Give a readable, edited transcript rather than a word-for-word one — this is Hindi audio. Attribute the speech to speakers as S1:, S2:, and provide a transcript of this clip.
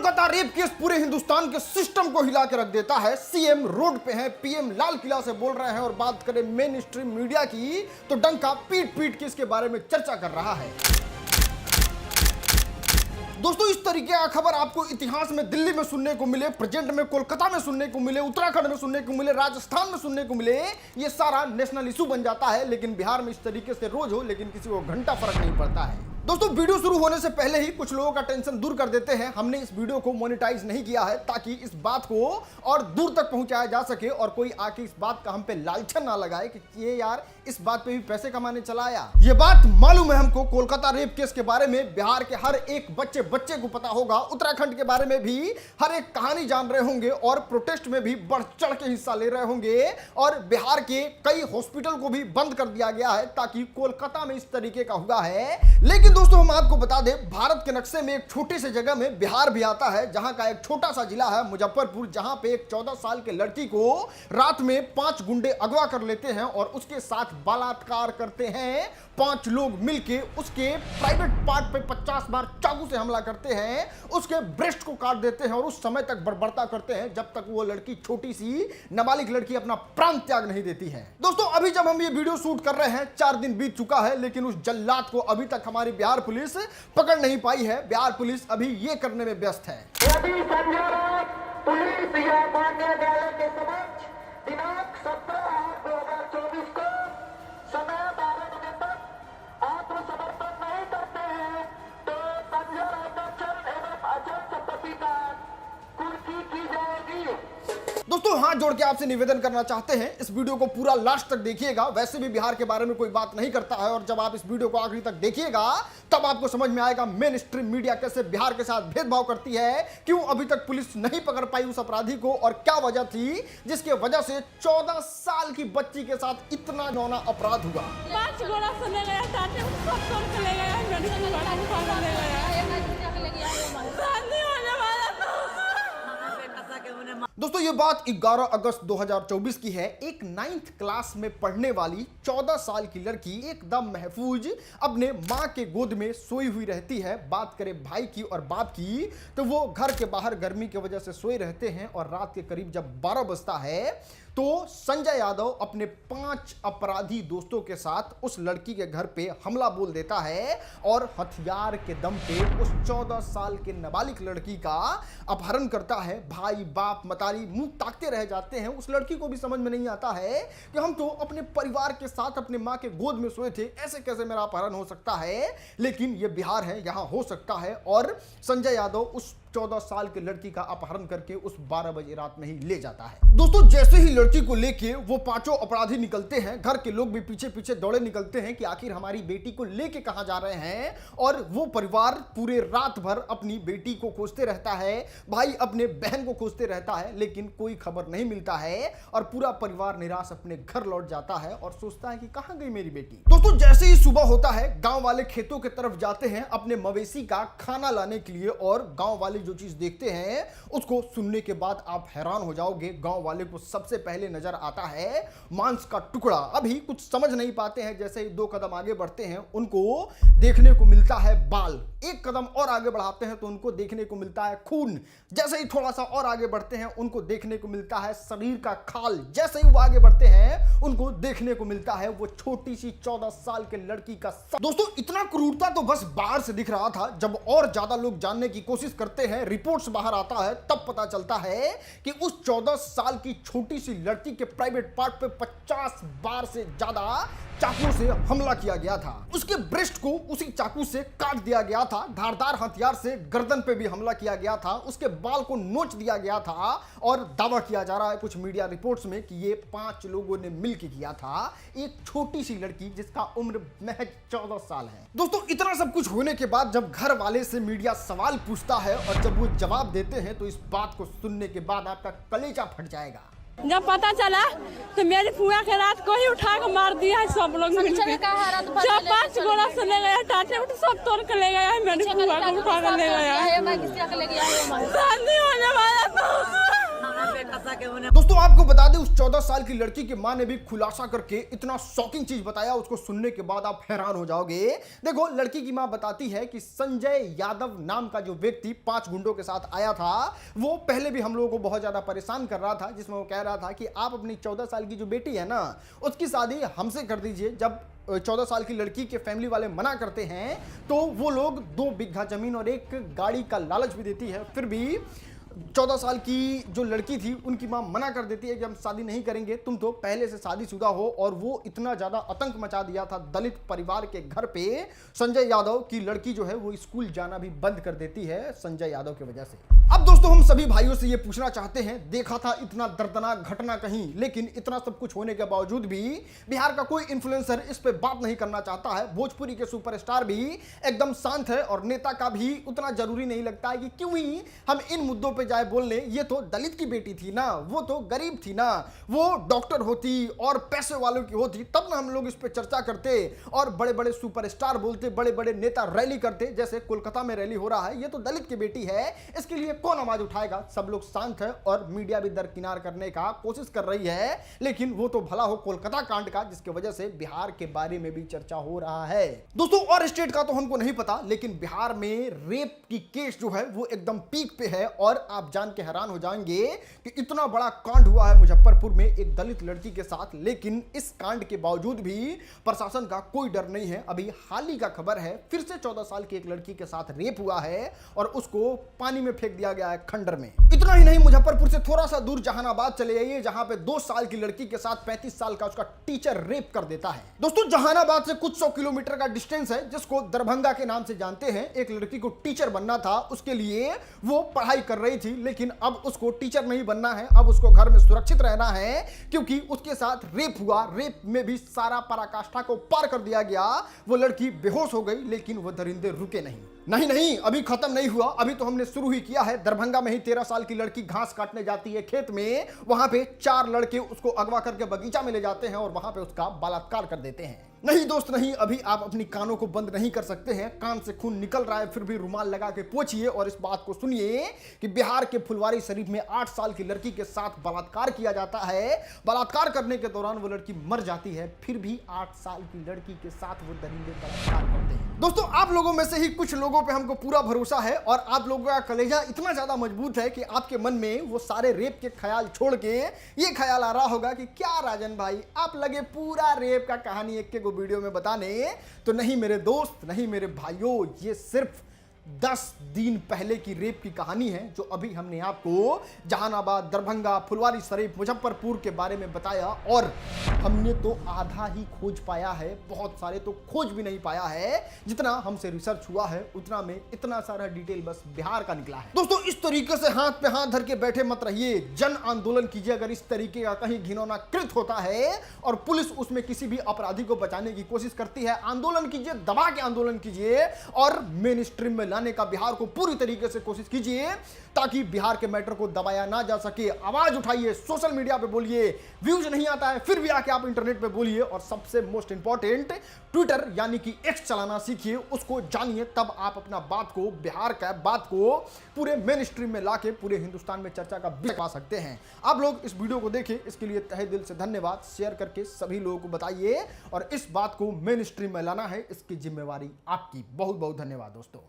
S1: कोलकाता रेप केस पूरे हिंदुस्तान के सिस्टम को हिला के रख देता है। सीएम रोड पे है, पीएम लाल किला से बोल रहे हैं और बात करें मेन स्ट्रीम मीडिया की तो डंका पीट पीट के इसके बारे में चर्चा कर रहा है। दोस्तों, इस तरीके का खबर आपको इतिहास में दिल्ली में सुनने को मिले, प्रेजेंट में कोलकाता में सुनने को मिले, उत्तराखंड में सुनने को मिले, राजस्थान में सुनने को मिले, ये सारा नेशनल इशू बन जाता है। लेकिन बिहार में इस तरीके से रोज हो, लेकिन किसी को घंटा फर्क नहीं पड़ता है। दोस्तों, वीडियो शुरू होने से पहले ही कुछ लोगों का टेंशन दूर कर देते हैं। हमने इस वीडियो को मोनेटाइज नहीं किया है ताकि इस बात को और दूर तक पहुंचाया जा सके और कोई आके इस बात का हम पे लालचन ना लगाए कि ये यार इस बात पे भी पैसे कमाने चला आया। ये बात मालूम है हमको, कोलकाता रेप केस के बारे में बिहार के हर एक बच्चे को पता होगा, उत्तराखंड के बारे में भी हर एक कहानी जान रहे होंगे और प्रोटेस्ट में भी बढ़ चढ़ के हिस्सा ले रहे होंगे। और बिहार के कई हॉस्पिटल को भी बंद कर दिया गया है ताकि कोलकाता में इस तरीके का हुआ है। लेकिन दोस्तों, हम आपको बता दें, भारत के नक्शे में एक छोटी सी जगह में बिहार भी आता है, जहां का एक छोटा सा जिला है मुजफ्फरपुर, जहां पे एक 14 साल के लड़की को रात में 5 गुंडे अगवा कर लेते हैं और उसके साथ बलात्कार करते हैं। 5 लोग मिलके उसके प्राइवेट पार्ट पे 50 बार चाकू से हमला करते हैं, उसके ब्रेस्ट को काट देते हैं और उस समय तक बर्बरता करते हैं जब तक वो लड़की, छोटी सी नाबालिग लड़की, अपना प्राण त्याग नहीं देती है। दोस्तों, अभी जब हम ये वीडियो शूट कर रहे हैं 4 दिन बीत चुका है, लेकिन उस जल्लाद को अभी तक हमारी बिहार पुलिस पकड़ नहीं पाई है। बिहार पुलिस अभी ये करने में व्यस्त है।
S2: यदि संजय राउत पुलिस या मान्य न्यायालय के समक्ष दिनांक 17/8/2024 को समय 12 बजे तक आत्मसमर्पण नहीं करते हैं तो संजय राउत एवं अजय चतुर्थी का कुर्की की जाएगी।
S1: दोस्तों, हाथ जोड़ के आपसे निवेदन करना चाहते हैं, इस वीडियो को पूरा लास्ट तक देखिएगा। वैसे भी बिहार के बारे में कोई बात नहीं करता है और जब आप इस वीडियो को आखिरी तक देखिएगा तब आपको समझ में आएगा मेन स्ट्रीम मीडिया कैसे बिहार के साथ भेदभाव करती है, क्यों अभी तक पुलिस नहीं पकड़ पाई उस अपराधी को और क्या वजह थी जिसके वजह से 14 साल की बच्ची के साथ इतना घिनौना अपराध हुआ।
S3: 5 गोला से ले गया, टाटे सब तोड़ के ले गया, मेडिकल वाला उठा ले गया।
S1: दोस्तों, ये बात 11 अगस्त 2024 की है। एक 9th क्लास में पढ़ने वाली 14 साल की लड़की एकदम महफूज अपने माँ के गोद में सोई हुई रहती है। बात करें भाई की और बाप की तो वो घर के बाहर गर्मी की वजह से सोए रहते हैं और रात के करीब जब 12 बजता है तो संजय यादव अपने 5 अपराधी दोस्तों के साथ उस लड़की के घर पे हमला बोल देता है और हथियार के दम पे उस 14 साल के नाबालिग लड़की का अपहरण करता है। भाई, बाप, मतारी मुंह ताकते रह जाते हैं। उस लड़की को भी समझ में नहीं आता है कि हम तो अपने परिवार के साथ अपने माँ के गोद में सोए थे, ऐसे कैसे मेरा अपहरण हो सकता है। लेकिन ये बिहार है, यहाँ हो सकता है। और संजय यादव उस 14 साल की लड़की का अपहरण करके उस 12 बजे रात में ही ले जाता है। दोस्तों, जैसे ही लड़की को लेके वो 5 अपराधी निकलते हैं, घर के लोग भी पीछे पीछे दौड़े निकलते हैं कि आखिर हमारी बेटी को लेके कहां जा रहे हैं। और वो परिवार पूरे रात भर अपनी बेटी को खोजते रहता है, भाई अपने बहन को खोजते रहता है, लेकिन कोई खबर नहीं मिलता है और पूरा परिवार निराश अपने घर लौट जाता है और सोचता है कि कहां गई मेरी बेटी। दोस्तों, जैसे ही सुबह होता है, गांव वाले खेतों की तरफ जाते हैं अपने मवेशी का खाना लाने के लिए और गांव वाले जो चीज देखते हैं उसको सुनने के बाद आप हैरान हो जाओगे। गांव वाले को सबसे पहले नजर आता है मांस का टुकड़ा। अभी कुछ समझ नहीं पाते हैं, जैसे ही 2 कदम आगे बढ़ते हैं उनको देखने को मिलता है बाल। 1 कदम और आगे बढ़ाते हैं तो उनको देखने को मिलता है खून। जैसे ही थोड़ा सा और आगे बढ़ते हैं उनको देखने को मिलता है शरीर का खाल। जैसे ही वो आगे बढ़ते हैं उनको देखने को मिलता है वो छोटी सी 14 साल के लड़की का सर। दोस्तों, इतना क्रूरता तो बस बाहर से दिख रहा था। जब और ज्यादा लोग जानने की कोशिश करते हैं, रिपोर्ट्स बाहर आता है, तब पता चलता है कि उस 14 साल की छोटी सी लड़की के प्राइवेट पार्ट पे 50 बार से ज्यादा चाकू से हमला किया गया था। उसके ब्रेस्ट को उसी चाकू से काट दिया गया था। धारदार हथियार से गर्दन पे भी हमला किया गया था। उसके बाल को नोच दिया गया था और दावा किया जा रहा है कुछ मीडिया रिपोर्ट्स में कि ये 5 लोगों ने मिलकर किया था। एक छोटी सी लड़की जिसका उम्र महज 14 साल है। दोस्तों, इतना सब कुछ होने के बाद जब घर वाले से मीडिया सवाल पूछता है और जब वो जवाब देते हैं तो इस बात को सुनने के बाद आपका कलेजा फट जाएगा।
S3: जब पता चला तो मेरी फुआ के रात को ही उठा के मार दिया है सब लोग मिलकर। 5 गोला से ले गया, टाटे सब तोड़ के ले गया है, मेरी फुआ को उठा के ले गया है। शादी होने वाला
S1: दोस्तों आपको बता दें, उस 14 साल की लड़की की मां ने भी खुलासा करके इतना शॉकिंग चीज बताया, उसको सुनने के बाद आप हैरान हो जाओगे। देखो, लड़की की मां बताती है कि संजय यादव नाम का जो व्यक्ति 5 गुंडों के साथ आया था, वो पहले भी हम लोगों को बहुत ज्यादा परेशान कर रहा था, जिसमें वो कह रहा था कि आप अपनी 14 साल की जो बेटी है ना, उसकी शादी हमसे कर दीजिए। जब 14 साल की लड़की के फैमिली वाले मना करते हैं तो वो लोग 2 बीघा जमीन और एक गाड़ी का लालच भी देती है, फिर भी 14 साल की जो लड़की थी उनकी मां मना कर देती है कि हम शादी नहीं करेंगे, तुम तो पहले से शादीशुदा हो। और वो इतना ज्यादा आतंक मचा दिया था दलित परिवार के घर पे संजय यादव की लड़की जो है वो स्कूल जाना भी बंद कर देती है संजय यादव की वजह से। अब दोस्तों हम सभी भाइयों से ये पूछना चाहते हैं, देखा था इतना दर्दनाक घटना कहीं, लेकिन इतना सब कुछ होने के बावजूद भी बिहार का कोई इन्फ्लुएंसर इस पे बात नहीं करना चाहता है। भोजपुरी के सुपरस्टार भी एकदम शांत है और नेता का भी उतना जरूरी नहीं लगता है कि क्यों ही हम इन मुद्दों पे जाए बोलने। ये तो दलित की बेटी थी ना, वो तो गरीब थी ना, वो डॉक्टर होती और पैसे वालों की होती तब ना हम लोग इस पे चर्चा करते और बड़े बड़े सुपरस्टार बोलते, बड़े बड़े नेता रैली करते, जैसे कोलकाता में रैली हो रहा है। ये तो दलित की बेटी है, इसके लिए कौन आवाज उठाएगा। सब लोग शांत है और मीडिया भी दरकिनार करने का कोशिश कर रही है, लेकिन वो तो भला हो कोलकाता कांड का, जिसकी वजह से बिहार के बारे में भी चर्चा हो रहा है। दोस्तों और स्टेट का तो हमको नहीं पता, लेकिन बिहार में रेप की केस जो है वो एकदम पीक पे है। और आप जान के हैरान हो जाएंगे कि इतना बड़ा कांड हुआ है मुजफ्फरपुर में एक दलित लड़की के साथ, लेकिन इस कांड के बावजूद भी प्रशासन का कोई डर नहीं है। अभी हाल ही का खबर है, फिर से 14 साल की एक लड़की के साथ रेप हुआ है और उसको पानी में फेंक दिया गया है खंडर में। इतना ही नहीं, मुजफ्फरपुर से थोड़ा सा दूर जहानाबाद चले जाइए, जहां पे 2 साल की लड़की के साथ 35 साल का उसका टीचर रेप कर देता है। दोस्तों जहानाबाद से कुछ 100 किलोमीटर का डिस्टेंस है, जिसको दरभंगा के नाम से जानते हैं। एक लड़की को टीचर बनना था, उसके लिए वो पढ़ाई कर रही थी, लेकिन अब उसको टीचर नहीं बनना है, अब उसको घर में सुरक्षित रहना है, क्योंकि उसके साथ रेप हुआ। रेप में भी सारा पराकाष्ठा को पार कर दिया गया। वो लड़की बेहोश हो गई, लेकिन वो दरिंदे रुके नहीं, अभी खत्म नहीं हुआ, अभी तो हमने शुरू ही किया है। दरभंगा में ही 13 साल की लड़की घास काटने जाती है खेत में, वहां पे 4 लड़के उसको अगवा करके बगीचा में ले जाते हैं और वहां पे उसका बलात्कार कर देते हैं। नहीं दोस्त नहीं, अभी आप अपनी कानों को बंद नहीं कर सकते हैं। कान से खून निकल रहा है, फिर भी रुमाल लगा के पोंछिए और इस बात को सुनिए कि बिहार के फुलवारी शरीफ में 8 साल की लड़की के साथ बलात्कार किया जाता है। बलात्कार करने के दौरान वो लड़की मर जाती है, फिर भी 8 साल की लड़की के साथ वो दरिंदे बलात्कार करते हैं। दोस्तों आप लोगों में से ही कुछ लोगों पे हमको पूरा भरोसा है और आप लोगों का कलेजा इतना ज्यादा मजबूत है कि आपके मन में वो सारे रेप के ख्याल छोड़ के ये ख्याल आ रहा होगा कि क्या राजन भाई आप लगे पूरा रेप का कहानी एक के वीडियो में बताने। तो नहीं मेरे दोस्त, नहीं मेरे भाइयों, ये सिर्फ 10 दिन पहले की रेप की कहानी है, जो अभी हमने आपको जहानाबाद, दरभंगा, फुलवारी शरीफ, मुजफ्फरपुर के बारे में बताया। और हमने तो आधा ही खोज पाया है, बहुत सारे तो खोज भी नहीं पाया है। जितना हमसे रिसर्च हुआ है उतना में इतना सारा डिटेल बस बिहार का निकला है। दोस्तों इस तरीके से हाथ पे हाथ धर के बैठे मत रहिए, जन आंदोलन कीजिए। अगर इस तरीके का कहीं घिनौना कृत होता है और पुलिस उसमें किसी भी अपराधी को बचाने की कोशिश करती है, आंदोलन कीजिए, दबा के आंदोलन कीजिए और मेन स्ट्रीम में लाने का बिहार को पूरी तरीके से कोशिश कीजिए, ताकि बिहार के मैटर को दबाया ना जा सके। आवाज उठाइए, सोशल मीडिया पे बोलिए, व्यूज नहीं आता है फिर भी आके आप इंटरनेट पे बोलिए। और सबसे मोस्ट इंपॉर्टेंट, ट्विटर यानी कि एक्स चलाना सीखिए, उसको जानिए, तब आप अपना बात को, बिहार का बात को पूरे मेन स्ट्रीम में लाके पूरे हिंदुस्तान में चर्चा का विषय पा सकते हैं। आप लोग इस वीडियो को देखें, इसके लिए तहे दिल से धन्यवाद। शेयर करके सभी लोगों को बताइए और इस बात को मेन स्ट्रीम में लाना है, इसकी जिम्मेवारी आपकी। बहुत बहुत धन्यवाद दोस्तों।